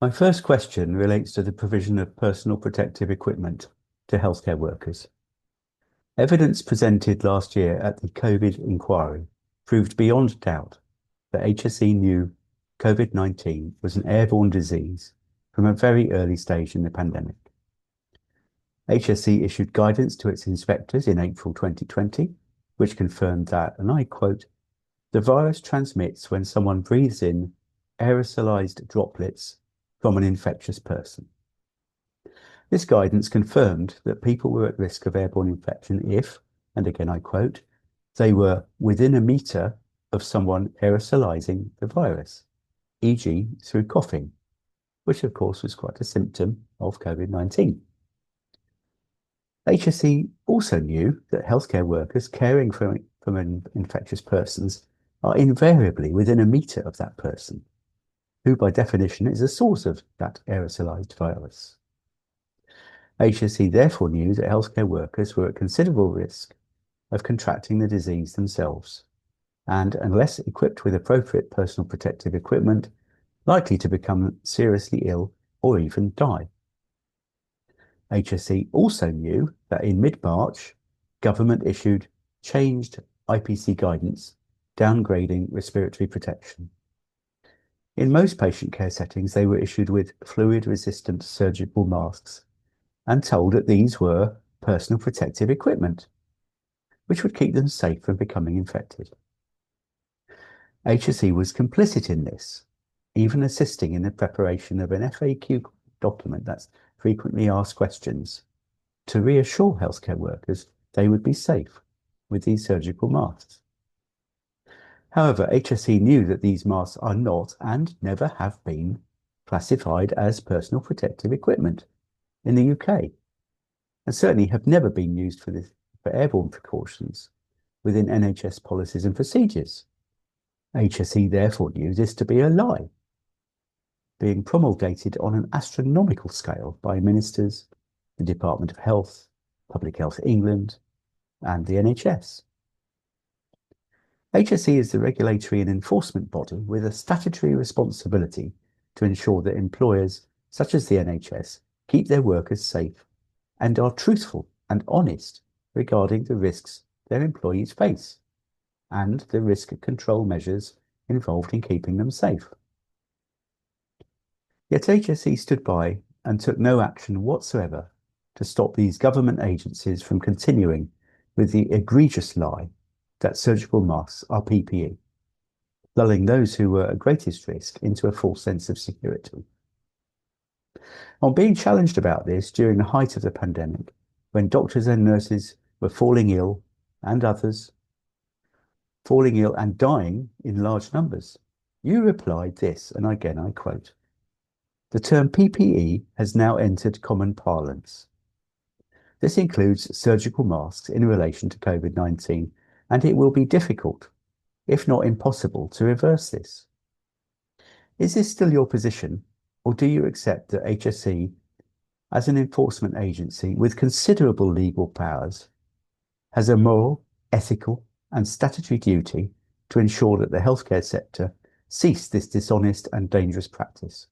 My first question relates to the provision of personal protective equipment to healthcare workers. Evidence presented last year at the COVID inquiry proved beyond doubt that HSE knew COVID-19 was an airborne disease from a very early stage in the pandemic. HSE issued guidance to its inspectors in April 2020, which confirmed that, and I quote, "The virus transmits when someone breathes in aerosolized droplets from an infectious person." This guidance confirmed that people were at risk of airborne infection if, and again I quote, "they were within a meter of someone aerosolizing the virus, e.g. through coughing," which of course was quite a symptom of COVID-19. HSE also knew that healthcare workers caring for infectious persons are invariably within a meter of that person, who by definition is a source of that aerosolized virus. HSE therefore knew that healthcare workers were at considerable risk of contracting the disease themselves, and unless equipped with appropriate personal protective equipment, likely to become seriously ill or even die. HSE also knew that in mid-March, government issued changed IPC guidance downgrading respiratory protection. In most patient care settings, they were issued with fluid-resistant surgical masks and told that these were personal protective equipment, which would keep them safe from becoming infected. HSE was complicit in this, even assisting in the preparation of an FAQ document, that's frequently asked questions, to reassure healthcare workers they would be safe with these surgical masks. However, HSE knew that these masks are not and never have been classified as personal protective equipment in the UK, and certainly have never been used for airborne precautions within NHS policies and procedures. HSE therefore knew this to be a lie, being promulgated on an astronomical scale by ministers, the Department of Health, Public Health England, and the NHS. HSE is the regulatory and enforcement body with a statutory responsibility to ensure that employers, such as the NHS, keep their workers safe and are truthful and honest regarding the risks their employees face and the risk control measures involved in keeping them safe. Yet HSE stood by and took no action whatsoever to stop these government agencies from continuing with the egregious lie that surgical masks are PPE, lulling those who were at greatest risk into a false sense of security. On being challenged about this during the height of the pandemic, when doctors and nurses were falling ill and others falling ill and dying in large numbers, you replied this, and again I quote, "The term PPE has now entered common parlance. This includes surgical masks in relation to COVID-19, and it will be difficult, if not impossible, to reverse this." Is this still your position, or do you accept that HSE, as an enforcement agency with considerable legal powers, has a moral, ethical, and statutory duty to ensure that the healthcare sector cease this dishonest and dangerous practice?